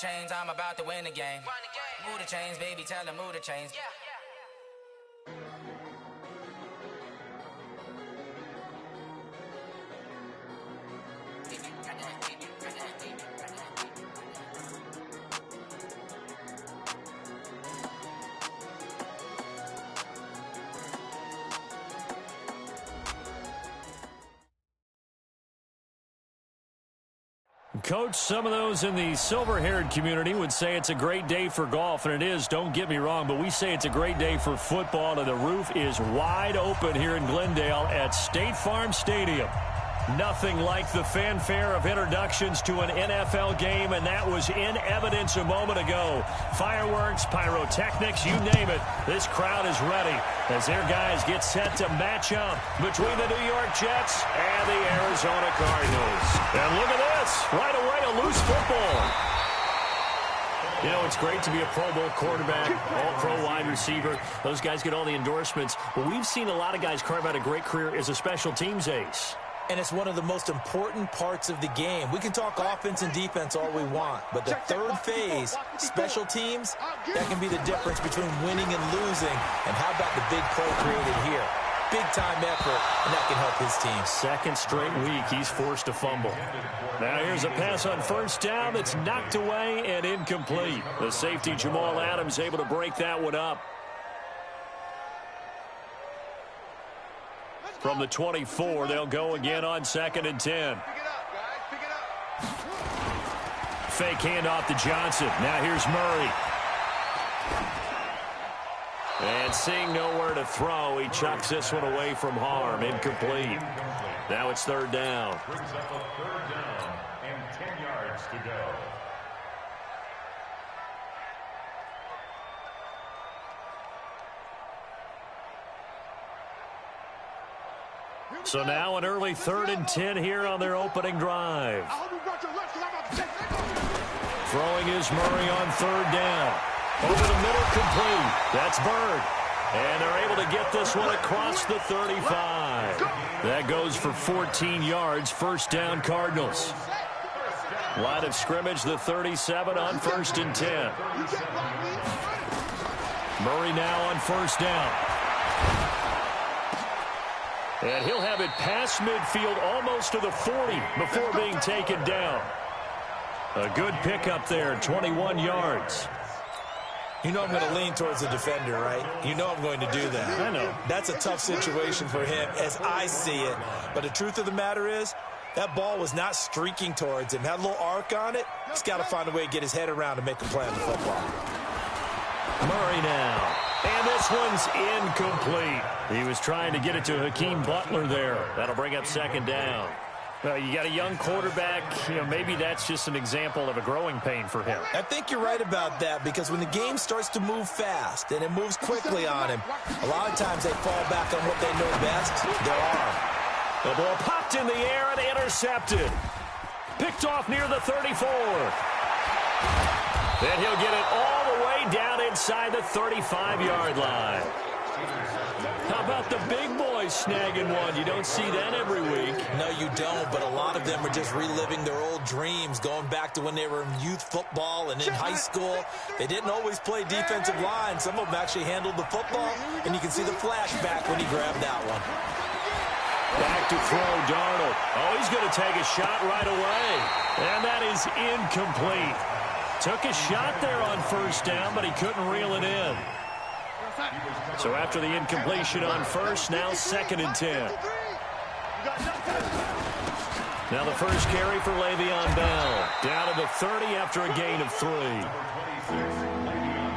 chains, I'm about to win the game. Move the chains, baby, tell them move the chains. Coach, some of those in the silver-haired community would say it's a great day for golf, and it is, don't get me wrong, but we say it's a great day for football, and the roof is wide open here in Glendale at State Farm Stadium. Nothing like the fanfare of introductions to an NFL game, and that was in evidence a moment ago. Fireworks, pyrotechnics, you name it. This crowd is ready as their guys get set to match up between the New York Jets and the Arizona Cardinals. And look at this. Right away, a loose football. You know, it's great to be a Pro Bowl quarterback, all-pro wide receiver. Those guys get all the endorsements. But we've seen a lot of guys carve out a great career as a special teams ace. And it's one of the most important parts of the game. We can talk offense and defense all we want, but the third phase, special teams, that can be the difference between winning and losing. And how about the big play created here? Big-time effort, and that can help his team. Second straight week, he's forced to fumble. Now here's a pass on first down that's knocked away and incomplete. The safety, Jamal Adams, able to break that one up. From the 24, they'll go again on 2nd and 10. Fake handoff to Johnson. Now here's Murray. And seeing nowhere to throw, he chucks this one away from harm. Incomplete. Now it's 3rd down. Brings up a 3rd down and 10 yards to go. So now an early 3rd and 10 here on their opening drive. Throwing is Murray on 3rd down. Over the middle, complete. That's Bird. And they're able to get this one across the 35. That goes for 14 yards. 1st down, Cardinals. Line of scrimmage, the 37 on 1st and 10. Murray now on 1st down. And he'll have it past midfield almost to the 40 before being taken down. A good pickup there, 21 yards. You know I'm going to lean towards the defender, right? You know I'm going to do that. I know. That's a tough situation for him as I see it. But the truth of the matter is, that ball was not streaking towards him. Had a little arc on it. He's got to find a way to get his head around and make a play on the football. Murray now. And this one's incomplete. He was trying to get it to Hakeem Butler there. That'll bring up 2nd down. You got a young quarterback. You know, maybe that's just an example of a growing pain for him. I think you're right about that, because when the game starts to move fast and it moves quickly on him, a lot of times they fall back on what they know best, their arm. The ball popped in the air and intercepted. Picked off near the 34. Then he'll get it all the way down inside the 35-yard line. How about the big boys snagging one? You don't see that every week. No, you don't, but a lot of them are just reliving their old dreams, going back to when they were in youth football and in high school. They didn't always play defensive line. Some of them actually handled the football, and you can see the flashback when he grabbed that one. Back to throw, Darnold. Oh, he's going to take a shot right away. And that is incomplete. Took a shot there on 1st down, but he couldn't reel it in. So after the incompletion on 1st, now 2nd and 10. Now the first carry for Le'Veon Bell. Down to the 30 after a gain of 3.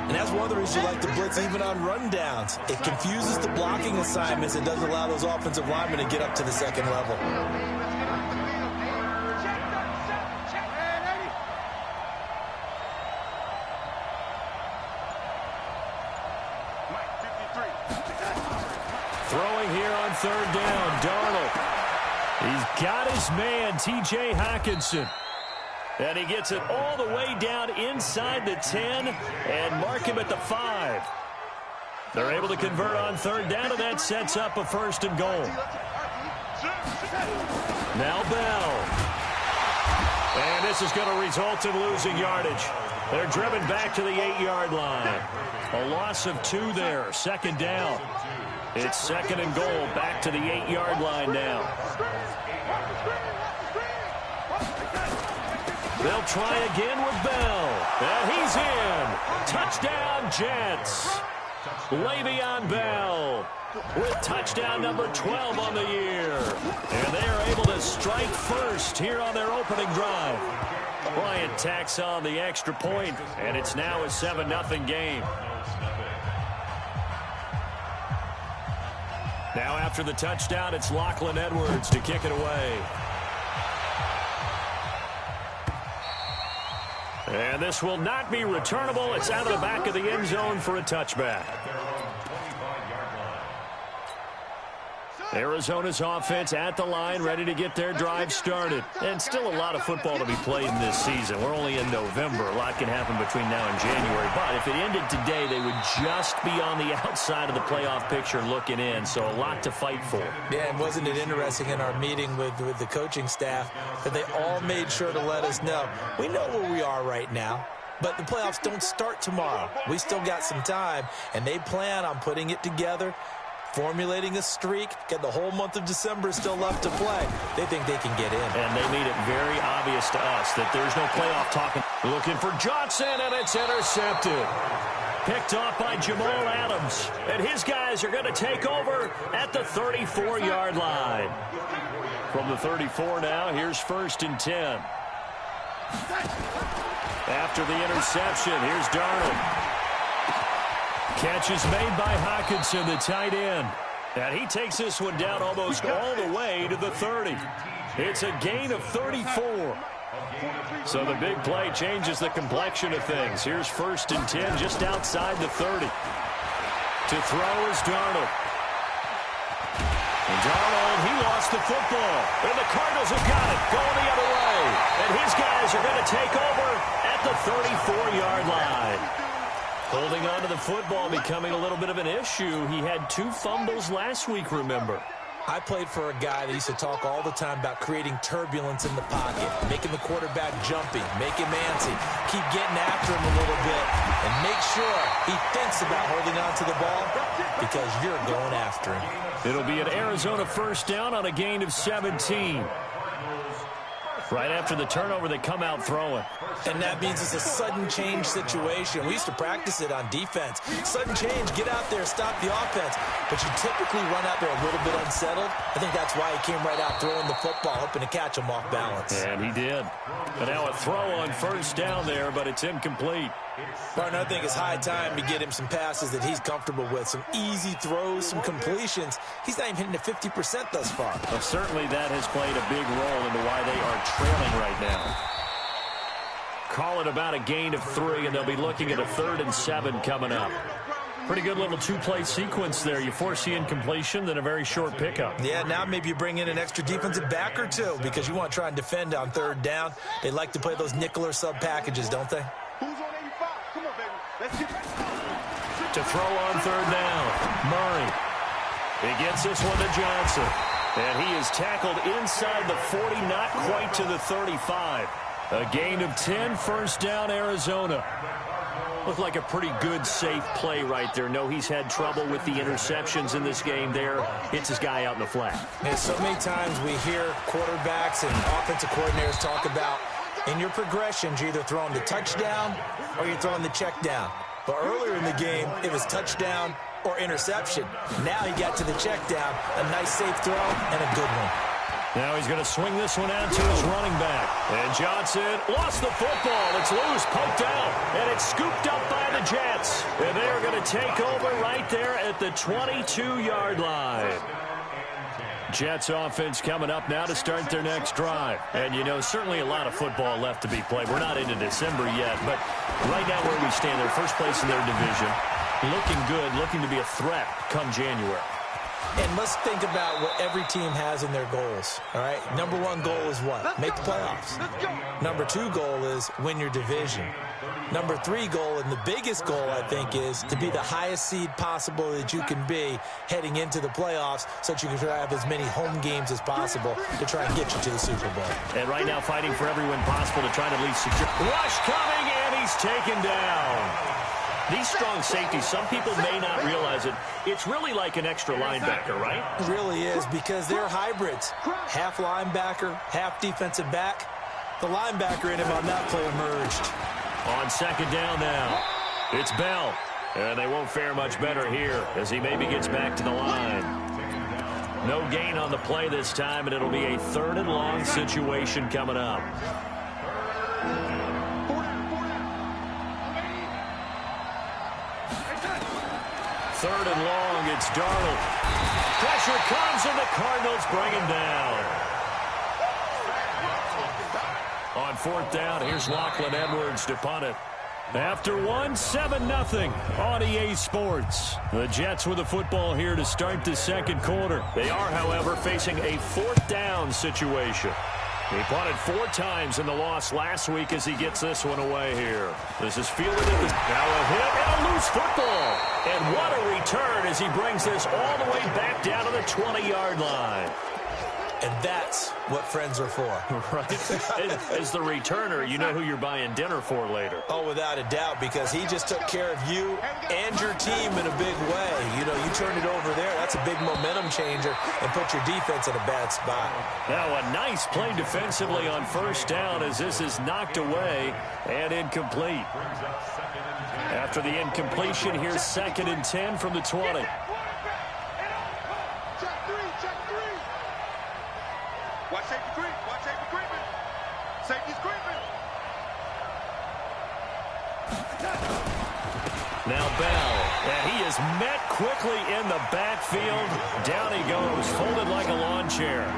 And that's one of the reasons you like to blitz even on rundowns. It confuses the blocking assignments and doesn't allow those offensive linemen to get up to the 2nd level. Throwing here on 3rd down, Darnold. He's got his man, T.J. Hockenson. And he gets it all the way down inside the 10 and mark him at the 5. They're able to convert on 3rd down, and that sets up a 1st and goal. Now Bell. And this is going to result in losing yardage. They're driven back to the 8-yard line. A loss of 2 there. Second down. It's second and goal. Back to the 8-yard line now. They'll try again with Bell. And he's in. Touchdown, Jets. Le'Veon Bell with touchdown number 12 on the year. And they are able to strike first here on their opening drive. Bryant tacks on the extra point, and it's now a 7-0 game. Now after the touchdown, it's Lachlan Edwards to kick it away. And this will not be returnable. It's out of the back of the end zone for a touchback. Arizona's offense at the line, ready to get their drive started. And still a lot of football to be played in this season. We're only in November. A lot can happen between now and January. But if it ended today, they would just be on the outside of the playoff picture looking in. So a lot to fight for. Yeah, and wasn't it interesting in our meeting with the coaching staff that they all made sure to let us know, we know where we are right now, but the playoffs don't start tomorrow. We still got some time, and they plan on putting it together, formulating a streak. Got the whole month of December still left to play. They think they can get in. And they made it very obvious to us that there's no playoff talking. Looking for Johnson, and it's intercepted. Picked off by Jamal Adams. And his guys are going to take over at the 34-yard line. From the 34 now, here's 1st and 10. After the interception, here's Darnold. Catch is made by Hockenson, the tight end. And he takes this one down almost all the way to the 30. It's a gain of 34. So the big play changes the complexion of things. Here's 1st and 10 just outside the 30. To throw is Darnold. And Darnold, he lost the football. And the Cardinals have got it, going the other way. And his guys are going to take over at the 34-yard line. Holding on to the football becoming a little bit of an issue. He had 2 fumbles last week, remember. I played for a guy that used to talk all the time about creating turbulence in the pocket, making the quarterback jumpy, make him antsy, keep getting after him a little bit, and make sure he thinks about holding on to the ball because you're going after him. It'll be an Arizona first down on a gain of 17. Right after the turnover, they come out throwing. And that means it's a sudden change situation. We used to practice it on defense. Sudden change, get out there, stop the offense. But you typically run out there a little bit unsettled. I think that's why he came right out throwing the football, hoping to catch him off balance. And he did. And now a throw on first down there, but it's incomplete. Partner, I think it's high time to get him some passes that he's comfortable with. Some easy throws, some completions. He's not even hitting the 50% thus far. Well, certainly that has played a big role into why they are trailing right now. Call it about a gain of 3, and they'll be looking at a 3rd and 7 coming up. Pretty good little 2-play sequence there. You force the incompletion, then a very short pickup. Yeah, now maybe you bring in an extra defensive back or 2 because you want to try and defend on 3rd down. They like to play those nickel or sub packages, don't they? To throw on 3rd down, Murray. He gets this one to Johnson. And he is tackled inside the 40, not quite to the 35. A gain of 10, first down, Arizona. Looked like a pretty good, safe play right there. No, he's had trouble with the interceptions in this game there. Hits his guy out in the flat. And so many times we hear quarterbacks and offensive coordinators talk about in your progressions, you're either throwing the touchdown or you're throwing the check down. But earlier in the game, it was touchdown or interception. Now he got to the check down, a nice safe throw and a good one. Now he's going to swing this one out to his running back. And Johnson lost the football. It's loose, poked out, and it's scooped up by the Jets. And they are going to take over right there at the 22-yard line. Jets offense coming up now to start their next drive. And, you know, certainly a lot of football left to be played. We're not into December yet, but right now where we stand, they're first place in their division. Looking good, looking to be a threat come January. And let's think about what every team has in their goals, all right? Number one goal is what? Make the playoffs. Number two goal is win your division. Number three goal, and the biggest goal, I think, is to be the highest seed possible that you can be heading into the playoffs so that you can have as many home games as possible to try and get you to the Super Bowl. And right now fighting for every win possible to try to at least secure. Rush coming, and he's taken down. These strong safeties, some people may not realize it. It's really like an extra linebacker, right? It really is, because they're hybrids. Half linebacker, half defensive back. The linebacker in him on that play emerged. On second down now, it's Bell. And they won't fare much better here as he maybe gets back to the line. No gain on the play this time, and it'll be a 3rd and long situation coming up. Third and long, it's Darnold. Pressure comes, and the Cardinals bring him down. On 4th down, here's Lachlan Edwards to punt it. After 7-0 on EA Sports. The Jets with the football here to start the second quarter. They are, however, facing a 4th down situation. He punted 4 times in the loss last week as he gets this one away here. This is fielded at the... Now a hit and a loose football. And what a return as he brings this all the way back down to the 20-yard line. And that's what friends are for. Right. As the returner, you know who you're buying dinner for later. Oh, without a doubt, because he just took care of you and your team in a big way. You know, you turned it over there. That's a big momentum changer and put your defense in a bad spot. Now a nice play defensively on 1st down as this is knocked away and incomplete. After the incompletion, here's 2nd and 10 from the 20. Watch safety creep. Watch safety creeping. Safety's creeping. Now Bell, and he is met quickly in the backfield. Down he goes, folded like a lawn chair.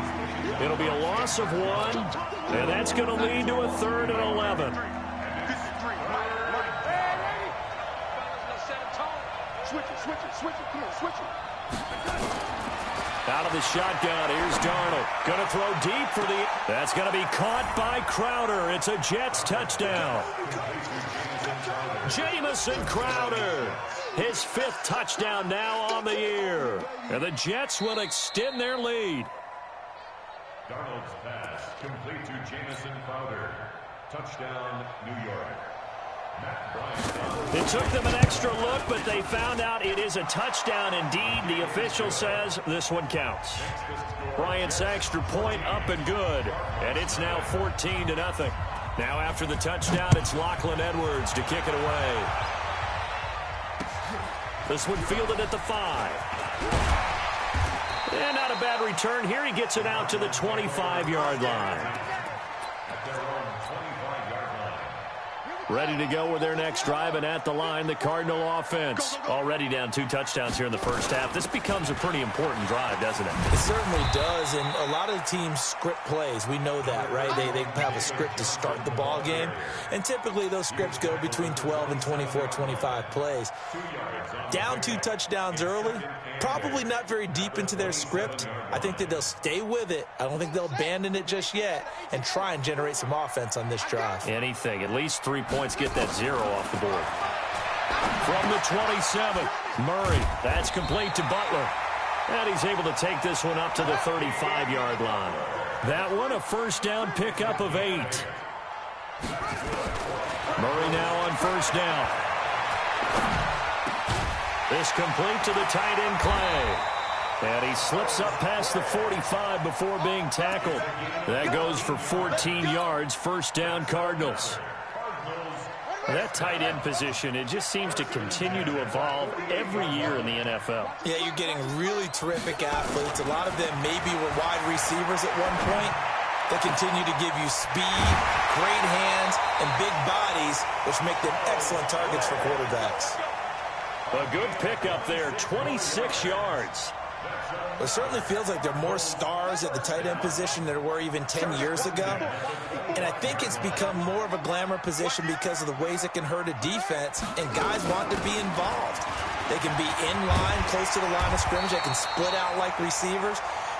It'll be a loss of 1, and that's going to lead to a 3rd and 11. Switch it. Come on, switch it. Out of the shotgun, here's Darnold. Going to throw deep for the... That's going to be caught by Crowder. It's a Jets touchdown. Jamison Crowder. His 5th touchdown now on the year. And the Jets will extend their lead. Darnold's pass complete to Jamison Crowder. Touchdown, New York. It took them an extra look, but they found out it is a touchdown indeed. The official says this one counts. Bryant's extra point up and good, and it's now 14-0. Now after the touchdown, it's Lachlan Edwards to kick it away. This one fielded at the 5. And not a bad return here. He gets it out to the 25-yard line. Ready to go with their next drive, and at the line, the Cardinal offense. Already down 2 touchdowns here in the first half. This becomes a pretty important drive, doesn't it? It certainly does, and a lot of the teams script plays. We know that, right? They have a script to start the ball game, and typically those scripts go between 12 and 24, 25 plays. Down 2 touchdowns early, probably not very deep into their script. I think that they'll stay with it. I don't think they'll abandon it just yet and try and generate some offense on this drive. Anything. At least 3 points, get that 0 off the board. From the 27, Murray. That's complete to Butler. And he's able to take this one up to the 35-yard line. That one, a 1st down pickup of 8. Murray now on 1st down. This complete to the tight end, Clay. And he slips up past the 45 before being tackled. That goes for 14 yards. 1st down, Cardinals. That tight end position, it just seems to continue to evolve every year in the NFL. Yeah, you're getting really terrific athletes. A lot of them maybe were wide receivers at one point. They continue to give you speed, great hands, and big bodies, which make them excellent targets for quarterbacks. A good pickup there, 26 yards. It certainly feels like there are more stars at the tight end position than there were even 10 years ago. And I think it's become more of a glamour position because of the ways it can hurt a defense, and guys want to be involved. They can be in line, close to the line of scrimmage. They can split out like receivers.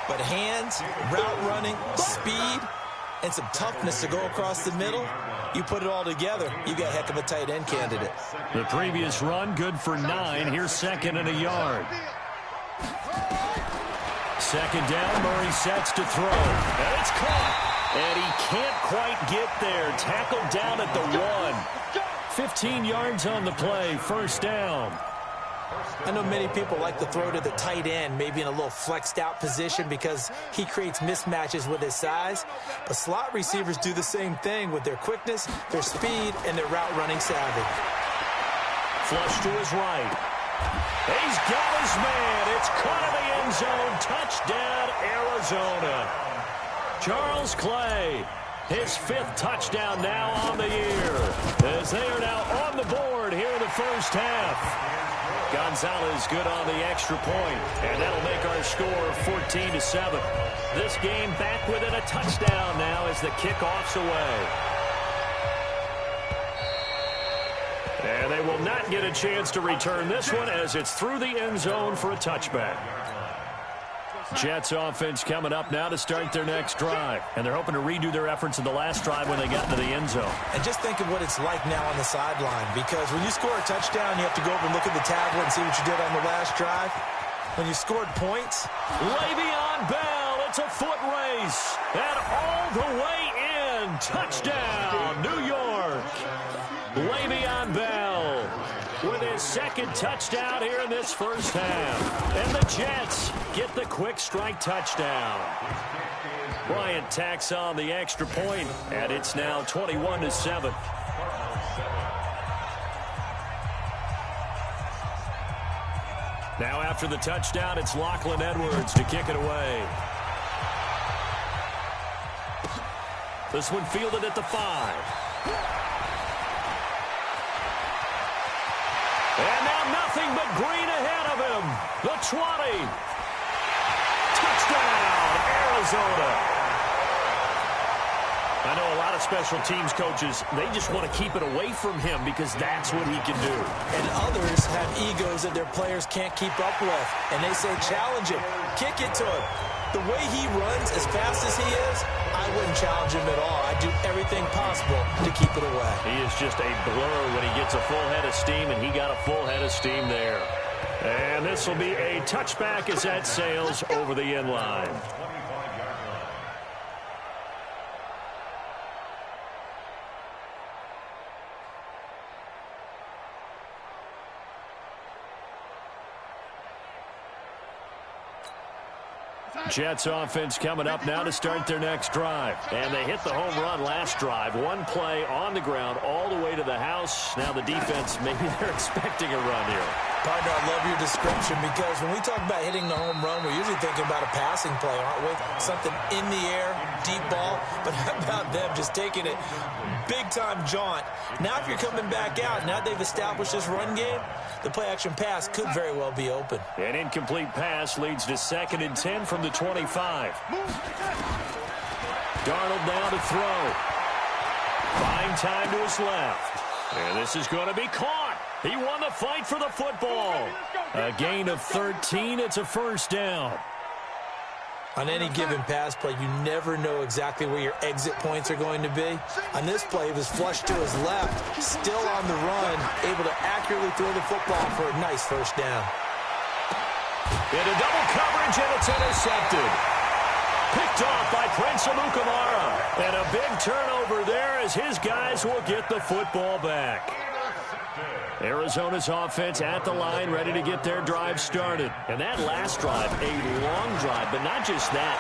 But hands, route running, speed, and some toughness to go across the middle, you put it all together, you got a heck of a tight end candidate. The previous run, good for 9. Here's 2nd and a yard. 2nd down, Murray sets to throw. And it's caught. And he can't quite get there. Tackled down at the 1. 15 yards on the play, 1st down. I know many people like to throw to the tight end, maybe in a little flexed out position because he creates mismatches with his size. But slot receivers do the same thing with their quickness, their speed, and their route running savvy. Flush to his right. He's got his man. It's caught in the end zone. Touchdown, Arizona. Charles Clay, his 5th touchdown now on the year, as they are now on the board here in the first half. Gonzalez good on the extra point, and that'll make our score 14-7. This game back within a touchdown now as the kickoff's away. And they will not get a chance to return this one as it's through the end zone for a touchback. Jets offense coming up now to start their next drive. And they're hoping to redo their efforts in the last drive when they got into the end zone. And just think of what it's like now on the sideline, because when you score a touchdown, you have to go over and look at the tablet and see what you did on the last drive. When you scored points, Le'Veon Bell, it's a foot race. And all the way in. Touchdown, New York. Le'Veon Bell with his 2nd touchdown here in this first half. And the Jets get the quick strike touchdown. Bryant tacks on the extra point, and it's now 21-7. Now after the touchdown, it's Lachlan Edwards to kick it away. This one fielded at the 5. And now nothing but green ahead of him. The 20. Touchdown, Arizona. I know a lot of special teams coaches, they just want to keep it away from him because that's what he can do. And others have egos that their players can't keep up with. And they say, challenge him, kick it to him. The way he runs, as fast as he is, I wouldn't challenge him at all. I'd do everything possible to keep it away. He is just a blur when he gets a full head of steam, and he got a full head of steam there. And this will be a touchback as that sails over the end line. Jets offense coming up now to start their next drive. And they hit the home run last drive. One play on the ground all the way to the house. Now the defense, maybe they're expecting a run here. Partner, I love your description because when we talk about hitting the home run, we're usually thinking about a passing play, aren't we? Something in the air, deep ball. But how about them just taking it big-time jaunt? Now if you're coming back out, now they've established this run game, the play-action pass could very well be open. An incomplete pass leads to 2nd and 10 from the 25. Darnold now to throw. Fine time to his left. And this is going to be caught. He won the fight for the football. A gain of 13. It's a first down. On any given pass play, you never know exactly where your exit points are going to be. On this play, it was flushed to his left, still on the run, able to accurately throw the football for a nice first down. Into double coverage, and it's intercepted. Picked off by Prince Amukamara. And a big turnover there as his guys will get the football back. Arizona's offense at the line, ready to get their drive started. And that last drive, a long drive, but not just that.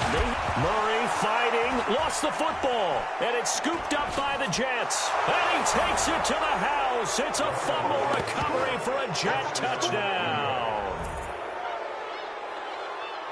Murray fighting, lost the football, and it's scooped up by the Jets. And he takes it to the house. It's a fumble recovery for a Jet touchdown.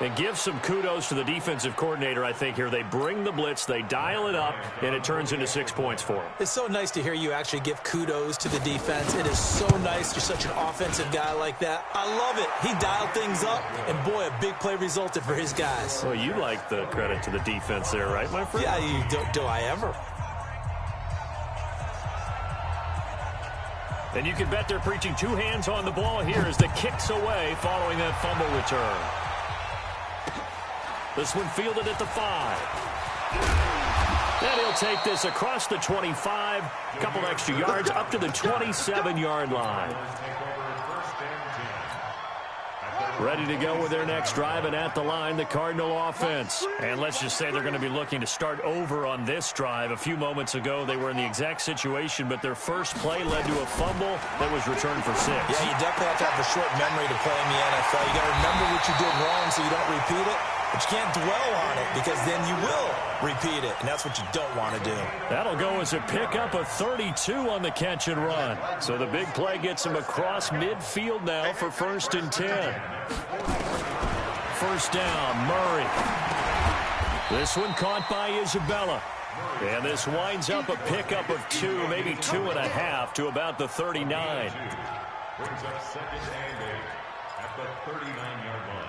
And give some kudos to the defensive coordinator, I think, here. They bring the blitz, they dial it up, and it turns into 6 points for them. It's so nice to hear you actually give kudos to the defense. It is so nice. You're such an offensive guy like that. I love it. He dialed things up, and boy, a big play resulted for his guys. Well, you like the credit to the defense there, right, my friend? Yeah, do I ever? And you can bet they're preaching two hands on the ball here as the kick's away following that fumble return. This one fielded at the 5. And he'll take this across the 25, a couple extra yards up to the 27-yard line. Ready to go with their next drive, and at the line, the Cardinal offense. And let's just say they're going to be looking to start over on this drive. A few moments ago, they were in the exact situation, but their first play led to a fumble that was returned for 6. Yeah, you definitely have to have a short memory to play in the NFL. You got to remember what you did wrong so you don't repeat it. But you can't dwell on it because then you will repeat it, and that's what you don't want to do. That'll go as a pickup of 32 on the catch and run. So the big play gets him across midfield now for 1st and 10. First down, Murray. This one caught by Isabella. And this winds up a pickup of 2, maybe 2.5 to about the 39. Brings up 2nd and 8 at the 39-yard line.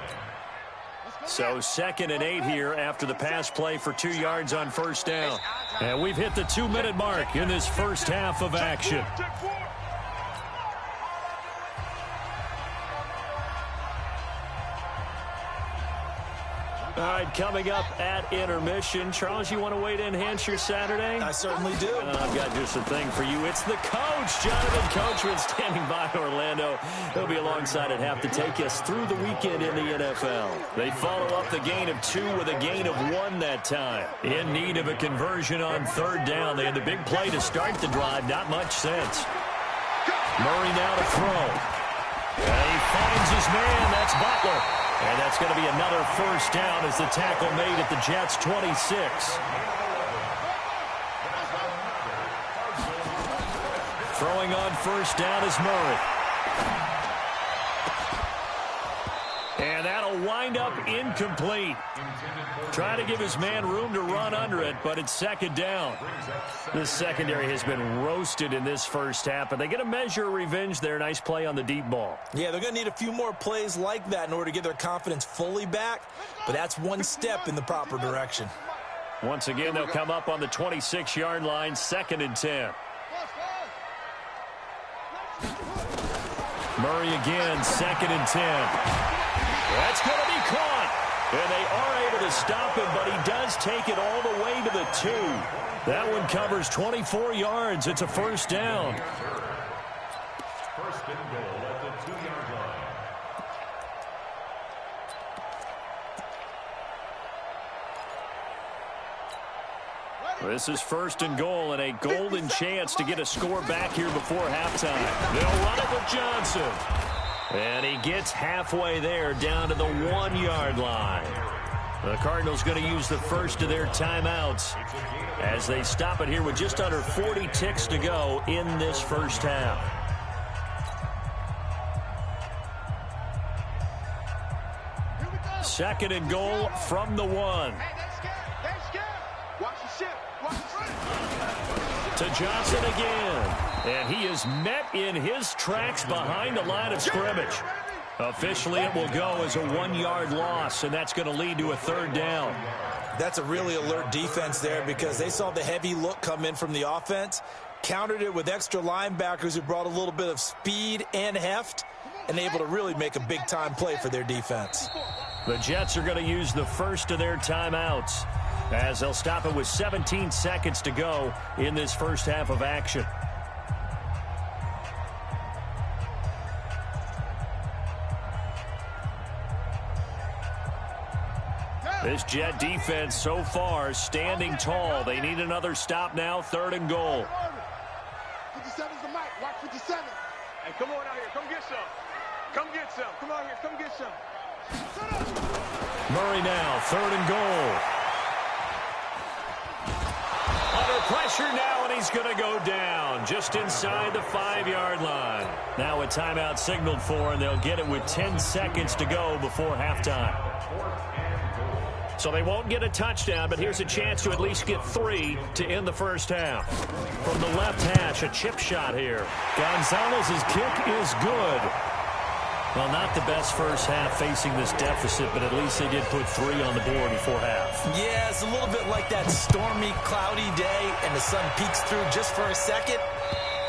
So 2nd and 8 here after the pass play for 2 yards on first down. And we've hit the 2-minute mark in this first half of action. All right, coming up at intermission. Charles, you want to wait to enhance your Saturday? I certainly do. I've got just a thing for you. It's the coach, Jonathan Coachman, standing by Orlando. He'll be alongside at half to take us through the weekend in the NFL. They follow up the gain of 2 with a gain of 1 that time. In need of a conversion on 3rd down. They had the big play to start the drive. Not much sense. Murray now to throw. And he finds his man. That's Butler. And that's going to be another first down as the tackle made at the Jets' 26. Throwing on first down is Murray. And that'll wind up incomplete. Trying to give his man room to run under it, but it's 2nd down. This secondary has been roasted in this first half, but they get a measure of revenge there. Nice play on the deep ball. Yeah, they're going to need a few more plays like that in order to get their confidence fully back, but that's one step in the proper direction. Once again, they'll come up on the 26-yard line, 2nd and 10. Murray again, 2nd and 10. That's going to be caught. And they are able to stop him, but he does take it all the way to the 2. That one covers 24 yards. It's a first down. 1st and goal at the 2-yard line. This is 1st and goal and a golden chance to get a score back here before halftime. They'll run it with Johnson. And he gets halfway there down to the 1-yard line. The Cardinals going to use the first of their timeouts as they stop it here with just under 40 ticks to go in this first half. Second and goal from the 1. To Johnson again. And he is met in his tracks behind the line of scrimmage. Officially, it will go as a 1-yard loss, and that's going to lead to a 3rd down. That's a really alert defense there because they saw the heavy look come in from the offense, countered it with extra linebackers who brought a little bit of speed and heft, and able to really make a big-time play for their defense. The Jets are going to use the first of their timeouts as they'll stop it with 17 seconds to go in this first half of action. This Jet defense so far standing tall. They need another stop now, 3rd and goal. 57's the mic. Watch 57. Hey, come on out here. Come get some. Come get some. Come out here. Come get some. Murray now, 3rd and goal. Under pressure now, and he's going to go down just inside the 5-yard line. Now a timeout signaled for, and they'll get it with 10 seconds to go before halftime. So they won't get a touchdown, but here's a chance to at least get 3 to end the first half. From the left hash, a chip shot here. Gonzalez's kick is good. Well, not the best first half facing this deficit, but at least they did put 3 on the board before half. Yeah, it's a little bit like that stormy, cloudy day, and the sun peeks through just for a second.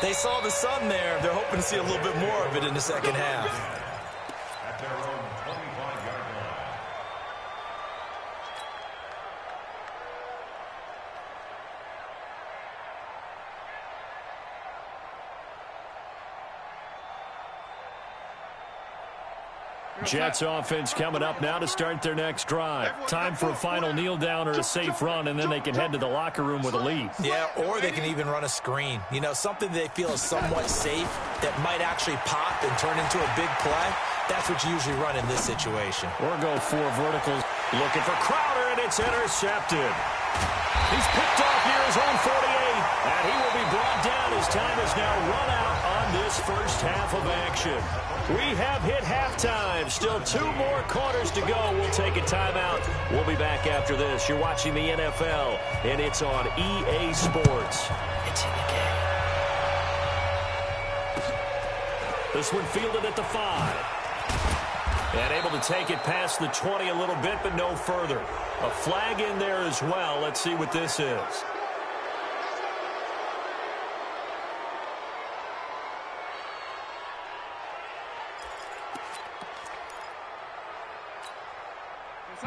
They saw the sun there. They're hoping to see a little bit more of it in the second half. At their own 25-yard line. Jets offense coming up now to start their next drive. Time for a final kneel down or a safe run, and then they can head to the locker room with a lead. Yeah, or they can even run a screen. You know, something they feel is somewhat safe that might actually pop and turn into a big play. That's what you usually run in this situation. Or go 4 verticals. Looking for Crowder, and it's intercepted. He's picked off near his own 48, and he will be brought down. His time is now run out on this first half of action. We have hit halftime. Still 2 more quarters to go. We'll take a timeout. We'll be back after this. You're watching the NFL, and it's on EA Sports. It's in the game. This one fielded at the 5. And able to take it past the 20 a little bit, but no further. A flag in there as well. Let's see what this is.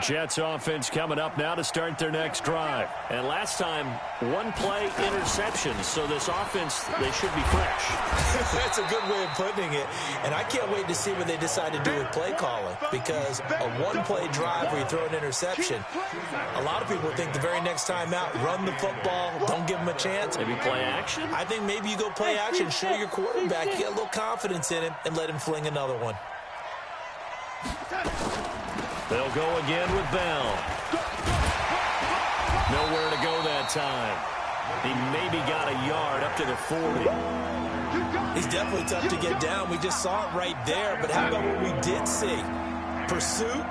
Jets offense coming up now to start their next drive. And last time, 1 play interception. So this offense, they should be fresh. That's a good way of putting it. And I can't wait to see what they decide to do with play calling. Because a 1-play drive where you throw an interception, a lot of people think the very next time out, run the football, don't give them a chance. Maybe play action? I think maybe you go play action, show your quarterback, you get a little confidence in him, and let him fling another one. They'll go again with Bell. Nowhere to go that time. He maybe got a yard up to the 40. He's definitely tough to get down. We just saw it right there. But how about what we did see? Pursuit,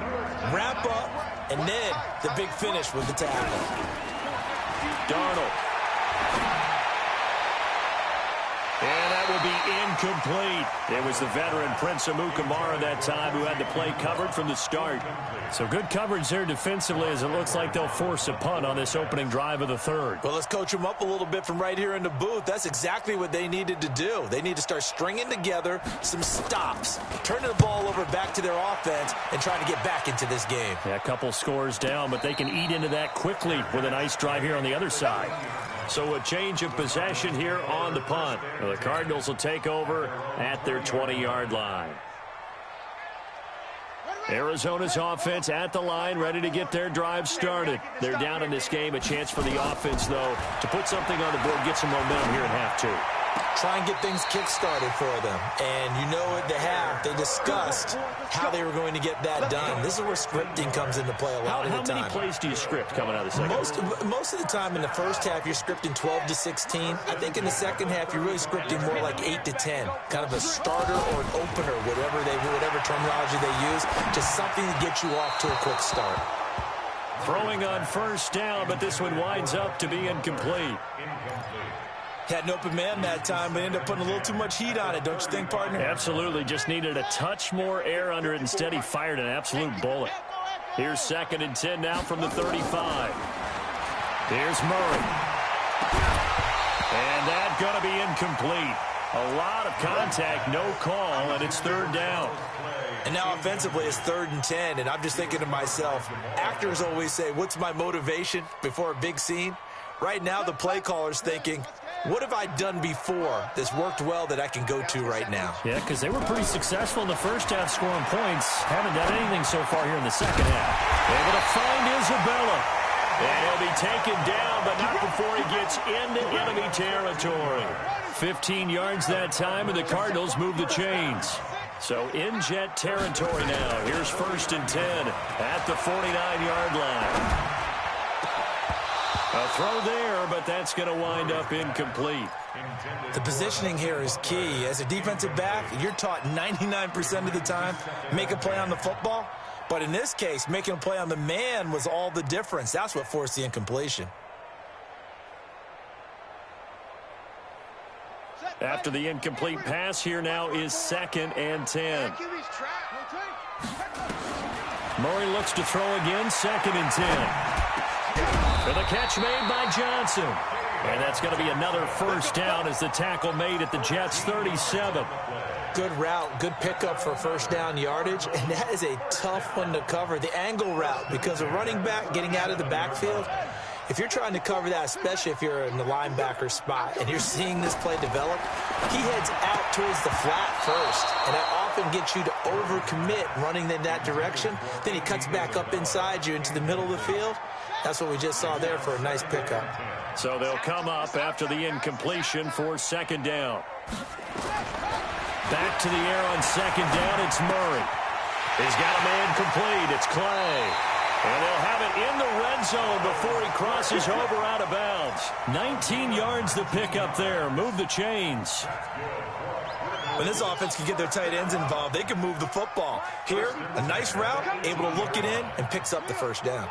wrap up, and then the big finish with the tackle. Darnold. And that will be incomplete. It was the veteran Prince Amukamara that time who had the play covered from the start. So good coverage there defensively as it looks like they'll force a punt on this opening drive of the 3rd. Well, let's coach them up a little bit from right here in the booth. That's exactly what they needed to do. They need to start stringing together some stops, turning the ball over back to their offense, and trying to get back into this game. Yeah, a couple scores down, but they can eat into that quickly with a nice drive here on the other side. So a change of possession here on the punt. Well, the Cardinals will take over at their 20-yard line. Arizona's offense at the line, ready to get their drive started. They're down in this game. A chance for the offense, though, to put something on the board, get some momentum here in half 2. Try and get things kick-started for them. And you know what they have. They discussed how they were going to get that done. This is where scripting comes into play a lot of the time. How many plays do you script coming out of the second? Most of the time in the first half, you're scripting 12 to 16. I think in the second half, you're really scripting more like 8 to 10. Kind of a starter or an opener, whatever terminology they use. Just something to get you off to a quick start. Throwing on first down, but this one winds up to be incomplete. Had an open man that time, but ended up putting a little too much heat on it, don't you think, partner? Absolutely. Just needed a touch more air under it. Instead, he fired an absolute bullet. Here's 2nd and 10 now from the 35. Here's Murray. And that's going to be incomplete. A lot of contact, no call, and it's 3rd down. And now offensively, it's 3rd and 10, and I'm just thinking to myself, actors always say, what's my motivation before a big scene? Right now, the play caller's thinking, what have I done before that's worked well that I can go to right now? Yeah, because they were pretty successful in the first half scoring points. Haven't done anything so far here in the second half. Able to find Isabella. And he'll be taken down, but not before he gets into enemy territory. 15 yards that time, and the Cardinals move the chains. So in Jet territory now. Here's 1st and 10 at the 49-yard line. A throw there, but that's going to wind up incomplete. The positioning here is key. As a defensive back, you're taught 99% of the time, make a play on the football. But in this case, making a play on the man was all the difference. That's what forced the incompletion. After the incomplete pass, here now is 2nd and 10. Murray looks to throw again, 2nd and 10. For the catch made by Johnson. And that's going to be another first down as the tackle made at the Jets' 37. Good route, good pickup for first down yardage, and that is a tough one to cover, the angle route, because a running back getting out of the backfield, if you're trying to cover that, especially if you're in the linebacker spot and you're seeing this play develop, he heads out towards the flat first, and that often gets you to overcommit running in that direction. Then he cuts back up inside you into the middle of the field. That's what we just saw there for a nice pickup. So they'll come up after the incompletion for second down. Back to the air on second down, it's Murray. He's got a man complete, it's Clay. And they'll have it in the red zone before he crosses over out of bounds. 19 yards to pick up there. Move the chains. When this offense can get their tight ends involved, they can move the football. Here, a nice route, able to look it in, and picks up the first down.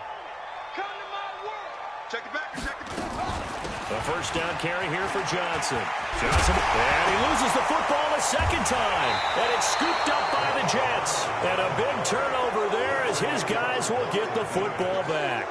Check it back, check it back. The first down carry here for Johnson. And he loses the football a second time. And it's scooped up by the Jets. And a big turnover there as his guys will get the football back.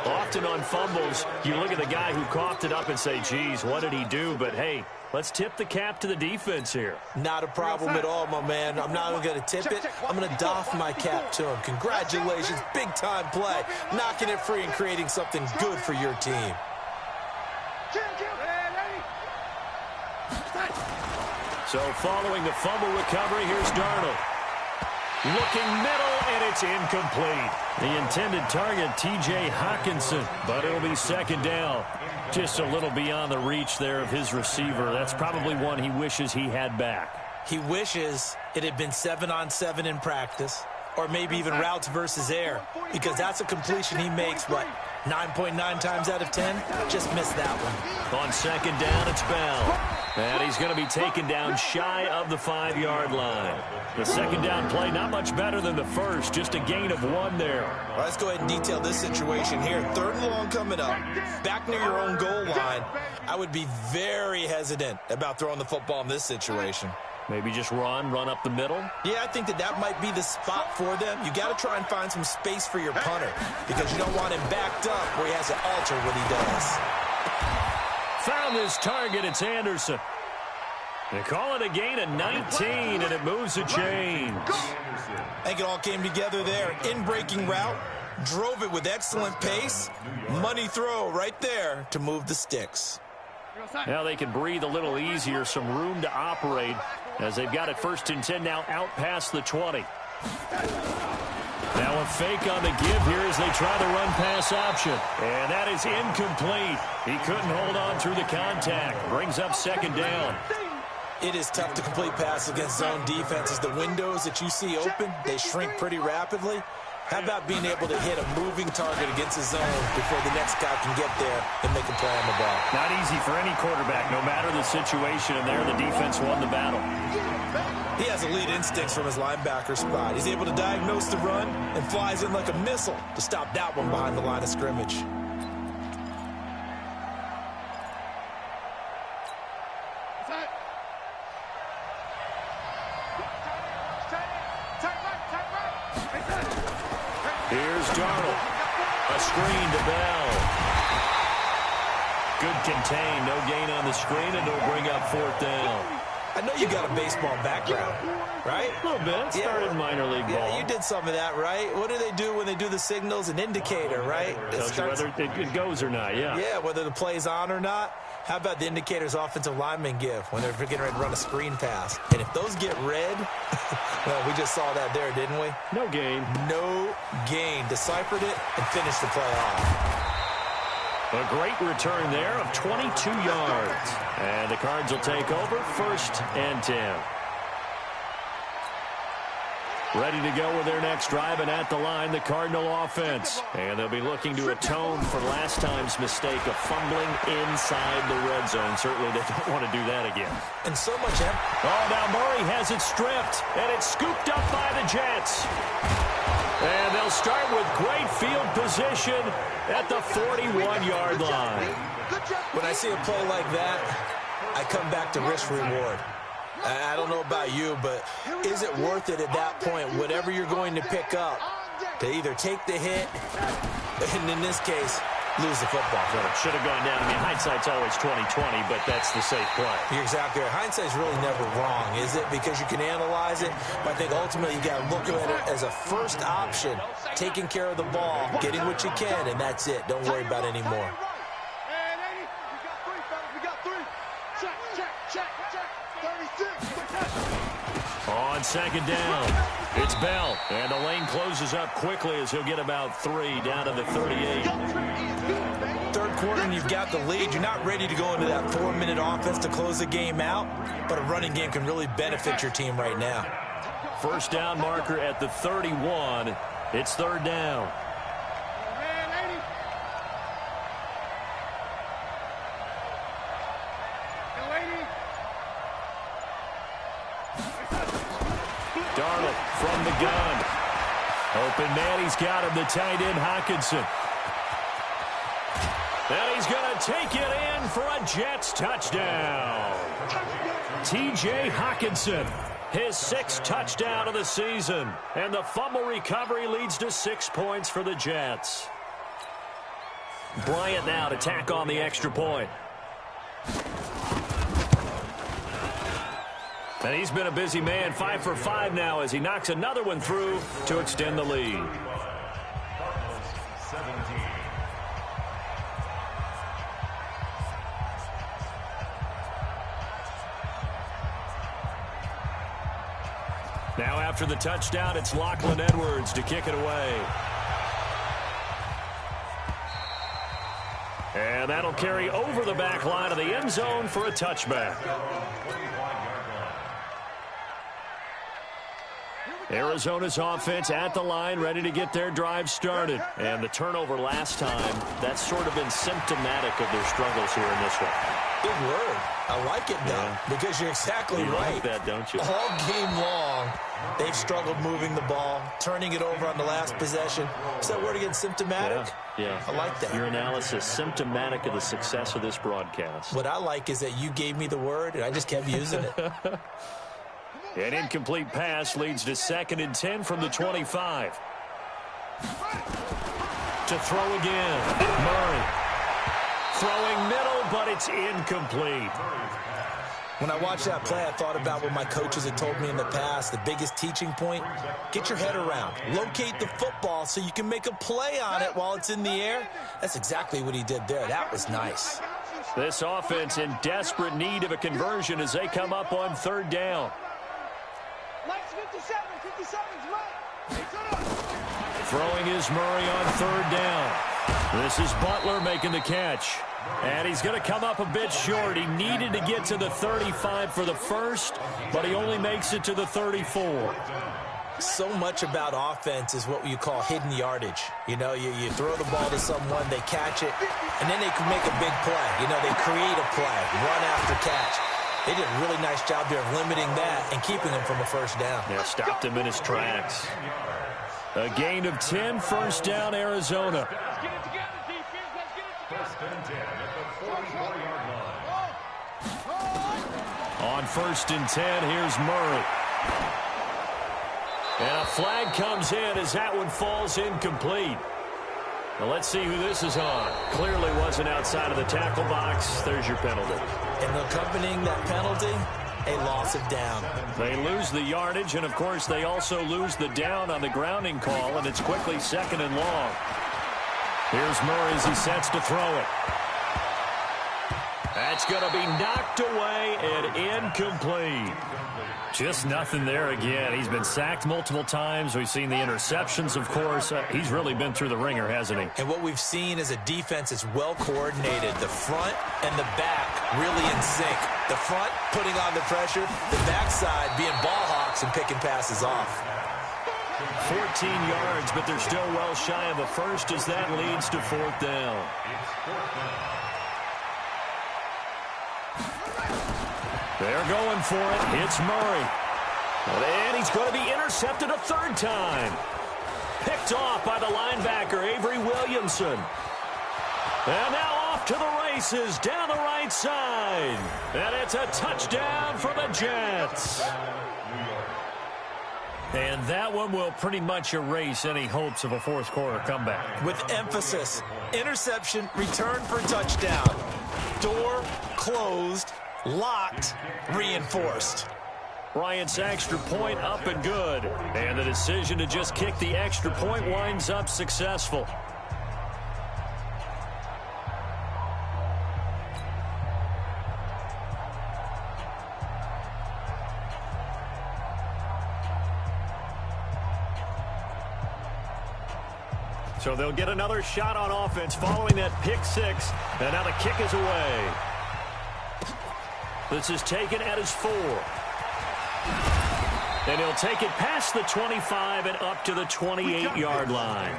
Often on fumbles, you look at the guy who coughed it up and say, geez, what did he do? But, hey, let's tip the cap to the defense here. Not a problem at all, my man. I'm not even going to tip it. I'm going to doff my cap to him. Congratulations, big-time play. Knocking it free and creating something good for your team. So following the fumble recovery, here's Darnold. Looking middle, and it's incomplete. The intended target, T.J. Hawkinson, but it'll be second down. Just a little beyond the reach there of his receiver. That's probably one he wishes he had back. He wishes it had been 7-on-7 in practice, or maybe even routes versus air, because that's a completion he makes, what, 9.9 times out of 10? Just missed that one. On second down, it's Bell. And he's going to be taken down shy of the 5-yard line. The second down play, not much better than the first, just a gain of 1 there. All right, let's go ahead and detail this situation here. 3rd and long coming up, back near your own goal line. I would be very hesitant about throwing the football in this situation. Maybe just run up the middle? Yeah, I think that might be the spot for them. You got to try and find some space for your punter because you don't want him backed up where he has to alter what he does. Found his target, it's Anderson. They call it a gain of 19, and it moves the chains. I think it all came together there. In-breaking route, drove it with excellent pace. Money throw right there to move the sticks. Now they can breathe a little easier, some room to operate as they've got it 1st and 10 now out past the 20. Now a fake on the give here as they try the run-pass option. And that is incomplete. He couldn't hold on through the contact. Brings up second down. It is tough to complete passes against zone defenses. The windows that you see open, they shrink pretty rapidly. How about being able to hit a moving target against a zone before the next guy can get there and make a play on the ball? Not easy for any quarterback, no matter the situation. And there, the defense won the battle. He has elite instincts from his linebacker spot. He's able to diagnose the run and flies in like a missile to stop that one behind the line of scrimmage. Here's Darnold. A screen to Bell. Good contain. No gain on the screen, and it'll bring up 4th down. I know you got a baseball background, right? A little bit. Started minor league ball. Yeah, you did some of that, right? What do they do when they do the signals? An indicator, right? Tells you whether it goes or not, yeah. Yeah, whether the play's on or not. How about the indicators offensive linemen give when they're getting ready to run a screen pass? And if those get red, well, we just saw that there, didn't we? No gain. No gain. Deciphered it and finished the play off. A great return there of 22 yards. And the Cards will take over 1st and 10. Ready to go with their next drive, and at the line, the Cardinal offense. And they'll be looking to atone for last time's mistake of fumbling inside the red zone. Certainly they don't want to do that again. And so much... Oh, now Murray has it stripped, and it's scooped up by the Jets. And they'll start with great field position at the 41-yard line. When I see a play like that, I come back to risk-reward. I don't know about you, but is it worth it at that point, whatever you're going to pick up, to either take the hit, and in this case, lose the football. So it should have gone down. I mean, hindsight's always 20/20, but that's the safe play. You're exactly right. Hindsight's really never wrong, is it? Because you can analyze it, but I think ultimately you got to look at it as a first option, taking care of the ball, getting what you can, and that's it. Don't worry about it anymore. On second down, it's Bell, and the lane closes up quickly as he'll get about 3 down to the 38. Third quarter, and you've got the lead. You're not ready to go into that 4-minute offense to close the game out, but a running game can really benefit your team right now. First down marker at the 31. It's third down. Darnold from the gun. Open man, he's got him, the tight end Hockenson. And he's going to take it in for a Jets touchdown. T.J. Hockenson, his 6th touchdown of the season. And the fumble recovery leads to 6 points for the Jets. Bryant now to tack on the extra point. And he's been a busy man, 5 for 5 now as he knocks another one through to extend the lead. Now after the touchdown, it's Lachlan Edwards to kick it away. And that'll carry over the back line of the end zone for a touchback. Arizona's offense at the line, ready to get their drive started. And the turnover last time, that's sort of been symptomatic of their struggles here in this one. Big word. I like it, though, because you're exactly right. Like that, don't you? All game long, they've struggled moving the ball, turning it over on the last possession. Is that word again, symptomatic? Yeah. I like that. Your analysis, symptomatic of the success of this broadcast. What I like is that you gave me the word, and I just kept using it. An incomplete pass leads to 2nd and 10 from the 25. To throw again. Murray. Throwing middle, but it's incomplete. When I watched that play, I thought about what my coaches had told me in the past. The biggest teaching point, get your head around. Locate the football so you can make a play on it while it's in the air. That's exactly what he did there. That was nice. This offense in desperate need of a conversion as they come up on 3rd down. Throwing is Murray on 3rd down. This is Butler making the catch. And he's going to come up a bit short. He needed to get to the 35 for the first, but he only makes it to the 34. So much about offense is what you call hidden yardage. You know, you throw the ball to someone, they catch it, and then they can make a big play. You know, they create a play, run after catch. They did a really nice job there of limiting that and keeping him from a first down. Yeah, stopped him in his tracks. A gain of 10, first down, Arizona. On 1st and 10, here's Murray. And a flag comes in as that one falls incomplete. Well, let's see who this is on. Clearly wasn't outside of the tackle box. There's your penalty. And accompanying that penalty, a loss of down. They lose the yardage, and, of course, they also lose the down on the grounding call, and it's quickly 2nd and long. Here's Murray as he sets to throw it. That's going to be knocked away and incomplete. Just nothing there again. He's been sacked multiple times. We've seen the interceptions, of course. He's really been through the ringer, hasn't he? And what we've seen is a defense that's well coordinated. The front and the back really in sync. The front putting on the pressure, the backside being ball hawks and picking passes off. 14 yards, but they're still well shy of a first as that leads to 4th down. They're going for it. It's Murray. And he's going to be intercepted a 3rd time. Picked off by the linebacker, Avery Williamson. And now off to the races down the right side. And it's a touchdown for the Jets. And that one will pretty much erase any hopes of a fourth quarter comeback. With emphasis, interception, return for touchdown. Door closed, locked, reinforced. Bryant's extra point up and good. And the decision to just kick the extra point winds up successful. So they'll get another shot on offense following that pick six. And now the kick is away. This is taken at his 4. And he'll take it past the 25 and up to the 28-yard line.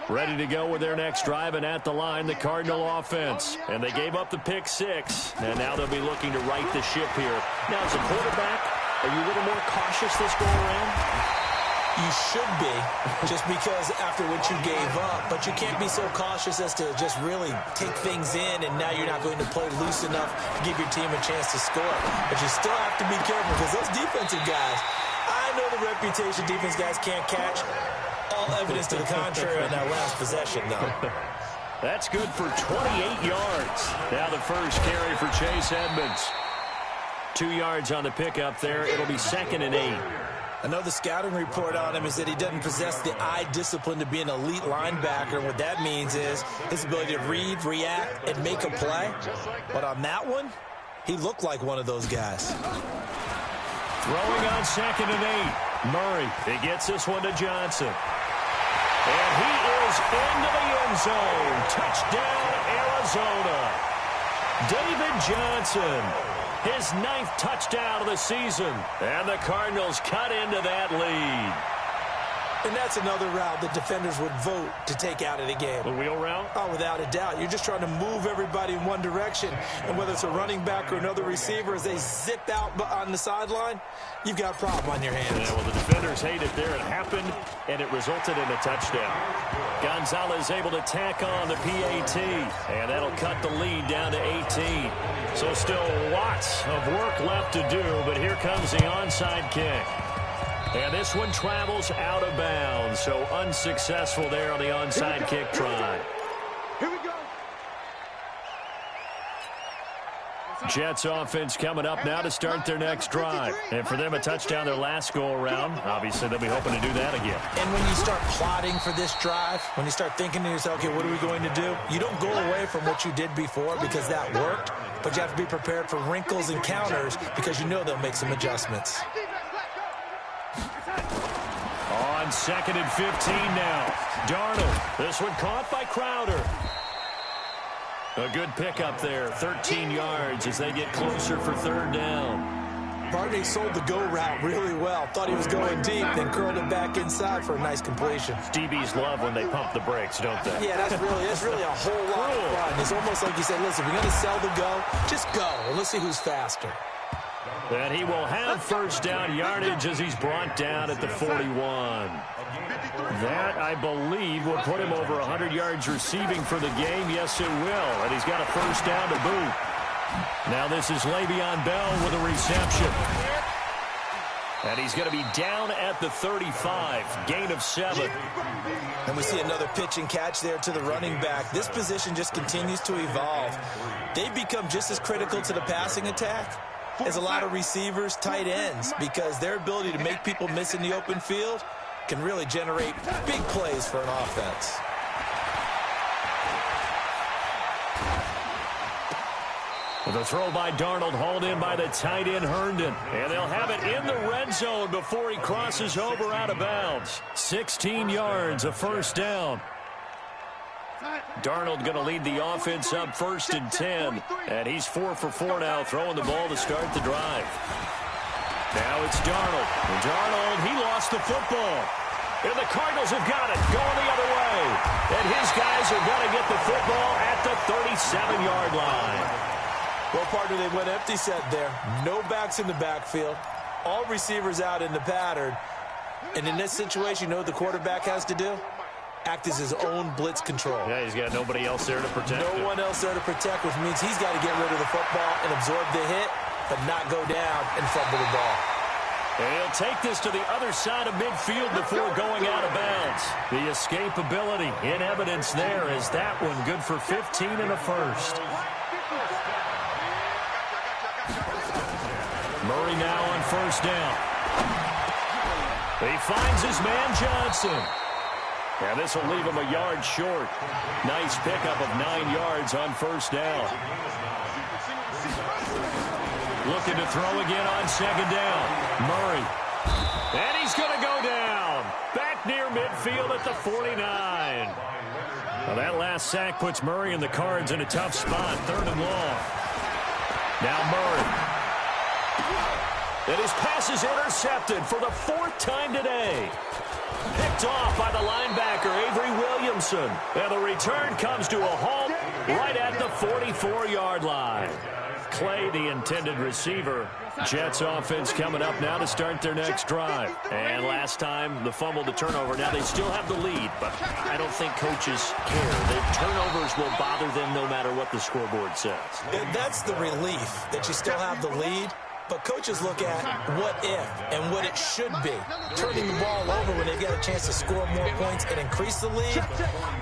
Ready to go with their next drive, and at the line, the Cardinal offense. And they gave up the pick six, and now they'll be looking to right the ship here. Now, as a quarterback, are you a little more cautious this go-around? You should be, just because after what you gave up. But you can't be so cautious as to just really take things in, and now you're not going to play loose enough to give your team a chance to score. But you still have to be careful, because those defensive guys, I know the reputation defense guys can't catch. All evidence to the contrary on that last possession, though. That's good for 28 yards. Now the first carry for Chase Edmonds. 2 yards on the pickup there. It'll be 2nd and 8. I know the scouting report on him is that he doesn't possess the eye discipline to be an elite linebacker. What that means is his ability to read, react, and make a play. But on that one, he looked like one of those guys. Throwing on 2nd and 8. Murray, he gets this one to Johnson. And he is into the end zone. Touchdown, Arizona. David Johnson, his 9th touchdown of the season. And the Cardinals cut into that lead. And that's another route that defenders would vote to take out of the game. The wheel route? Oh, without a doubt. You're just trying to move everybody in one direction. And whether it's a running back or another receiver, as they zip out on the sideline, you've got a problem on your hands. Yeah, well, the defenders hate it there. It happened, and it resulted in a touchdown. Gonzalez able to tack on the PAT, and that'll cut the lead down to 18. So still lots of work left to do, but here comes the onside kick. And this one travels out of bounds, so unsuccessful there on the onside kick try. Here we go. Jets offense coming up now to start their next drive. And for them, a touchdown their last go-around. Obviously, they'll be hoping to do that again. And when you start plotting for this drive, when you start thinking to yourself, okay, what are we going to do? You don't go away from what you did before because that worked, but you have to be prepared for wrinkles and counters because you know they'll make some adjustments. On 2nd and 15 now. Darnold. This one caught by Crowder. A good pickup there. 13 yards as they get closer for 3rd down. Barney sold the go route really well. Thought he was going deep, then curled it back inside for a nice completion. DBs love when they pump the brakes, don't they? Yeah, that's really a whole lot of fun. It's almost like you said, listen, if we're going to sell the go, just go, and let's see who's faster. And he will have 1st down yardage as he's brought down at the 41. That, I believe, will put him over 100 yards receiving for the game. Yes, it will. And he's got a 1st down to boot. Now this is Le'Veon Bell with a reception. And he's going to be down at the 35. Gain of 7. And we see another pitch and catch there to the running back. This position just continues to evolve. They become just as critical to the passing attack as a lot of receivers, tight ends, because their ability to make people miss in the open field can really generate big plays for an offense. The throw by Darnold, hauled in by the tight end Herndon. And they'll have it in the red zone before he crosses over out of bounds. 16 yards, a 1st down. Darnold going to lead the offense up 1st and 10. And he's 4 for 4 now, throwing the ball to start the drive. Now it's Darnold. Darnold, he lost the football. And the Cardinals have got it, going the other way. And his guys are going to get the football at the 37-yard line. Well, partner, they went empty set there. No backs in the backfield. All receivers out in the pattern. And in this situation, you know what the quarterback has to do? act as his own blitz control. Yeah, he's got nobody else there to protect him. No one else there to protect, which means he's got to get rid of the football and absorb the hit, but not go down and fumble the ball. And he'll take this to the other side of midfield before going out of bounds. The escapability in evidence there is that one good for 15 and a first. Murray now on first down. He finds his man Johnson. And this will leave him a yard short. Nice pickup of 9 yards on first down. Looking to throw again on second down. Murray. And he's going to go down. Back near midfield at the 49. Well, that last sack puts Murray and the Cards in a tough spot. 3rd and long. Now Murray. And his pass is intercepted for the 4th time today. Picked off by the linebacker, Avery Williamson. And the return comes to a halt right at the 44-yard line. Clay, the intended receiver. Jets offense coming up now to start their next drive. And last time, the fumble, the turnover. Now they still have the lead, but I don't think coaches care. The turnovers will bother them no matter what the scoreboard says. That's the relief that you still have the lead. But coaches look at what if and what it should be. Turning the ball over when they get a chance to score more points and increase the lead,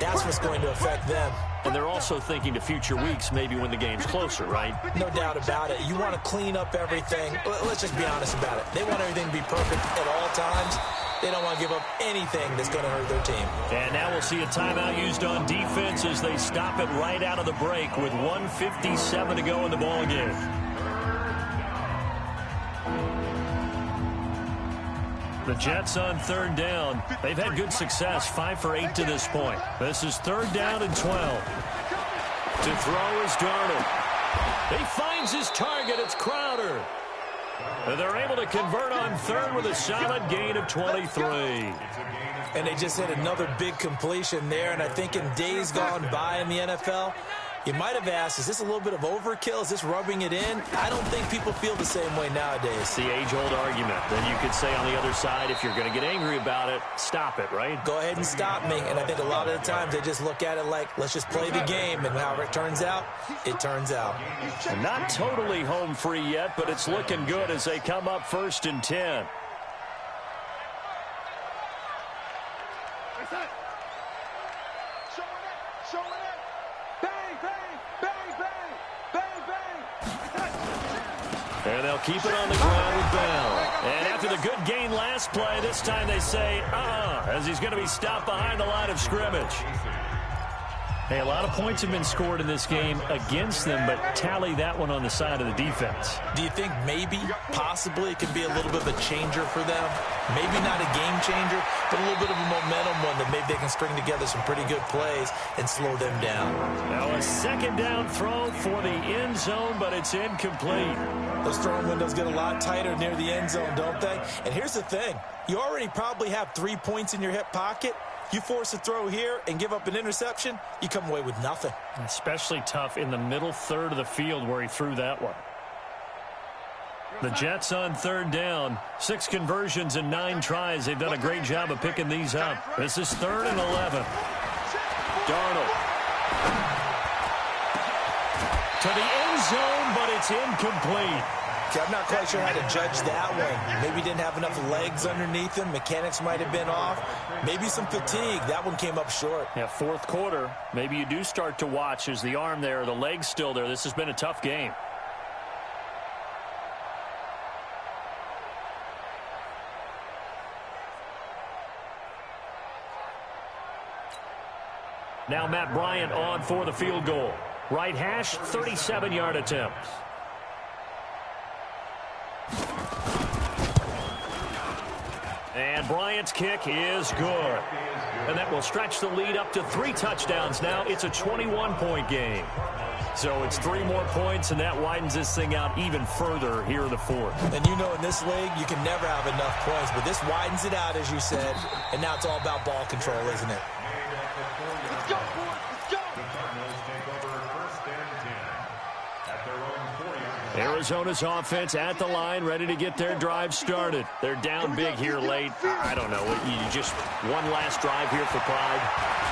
that's what's going to affect them. And they're also thinking to future weeks, maybe when the game's closer, right? No doubt about it. You want to clean up everything. Let's just be honest about it. They want everything to be perfect at all times. They don't want to give up anything that's going to hurt their team. And now we'll see a timeout used on defense as they stop it right out of the break with 1:57 to go in the ballgame. The Jets on 3rd down. They've had good success, 5 for 8 to this point. This is 3rd down and 12. To throw is Darnold. He finds his target. It's Crowder. And they're able to convert on 3rd with a solid gain of 23. And they just hit another big completion there. And I think in days gone by in the NFL, you might have asked, is this a little bit of overkill? Is this rubbing it in? I don't think people feel the same way nowadays. It's the age-old argument. Then you could say on the other side, if you're going to get angry about it, stop it, right? Go ahead and stop me. And I think a lot of the times they just look at it like, let's just play the game. And however it turns out, it turns out. And not totally home free yet, but it's looking good as they come up 1st and 10. And they'll keep it on the ground with Bell. And after the good gain last play, this time they say, as he's going to be stopped behind the line of scrimmage. Hey, a lot of points have been scored in this game against them, but tally that one on the side of the defense. Do you think maybe, possibly, it could be a little bit of a changer for them? Maybe not a game changer, but a little bit of a momentum one that maybe they can string together some pretty good plays and slow them down. Now a 2nd down throw for the end zone, but it's incomplete. Those throwing windows get a lot tighter near the end zone, don't they? And here's the thing. You already probably have 3 points in your hip pocket. You force a throw here and give up an interception, you come away with nothing. Especially tough in the middle 3rd of the field where he threw that one. The Jets on 3rd down. 6 conversions and 9 tries. They've done a great job of picking these up. This is 3rd and 11. Darnold. To the end zone, but it's incomplete. I'm not quite sure how to judge that one. Maybe he didn't have enough legs underneath him. Mechanics might have been off. Maybe some fatigue. That one came up short. Yeah, 4th quarter. Maybe you do start to watch. Is the arm there, the leg's still there? This has been a tough game. Now Matt Bryant on for the field goal. Right hash, 37-yard attempt. And Bryant's kick is good. And that will stretch the lead up to 3 touchdowns now. It's a 21-point game. So it's 3 more points, and that widens this thing out even further here in the 4th. And you know in this league, you can never have enough points. But this widens it out, as you said. And now it's all about ball control, isn't it? Let's go, boys. Let's go. Here Arizona's offense at the line, ready to get their drive started. They're down big here late. I don't know. You just one last drive here for pride.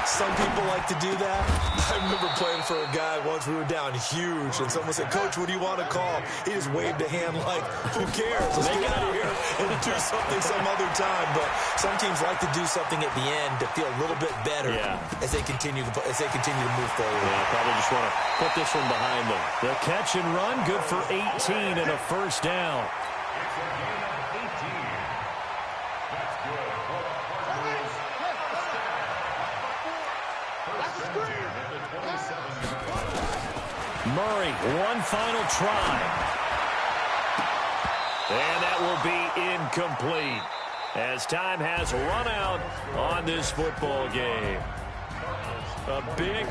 Some people like to do that. I remember playing for a guy once. We were down huge, and someone said, "Coach, what do you want to call?" He just waved a hand like, "Who cares? Let's get out of here and do something some other time." But some teams like to do something at the end to feel a little bit better as they continue to move forward. Yeah, probably just want to put this one behind them. The catch and run, good for 18 and a first down. It's a gain of 18. That's good for the Cardinals. First and 10 at the 27-yard line. Murray, one final try. And that will be incomplete as time has run out on this football game. A big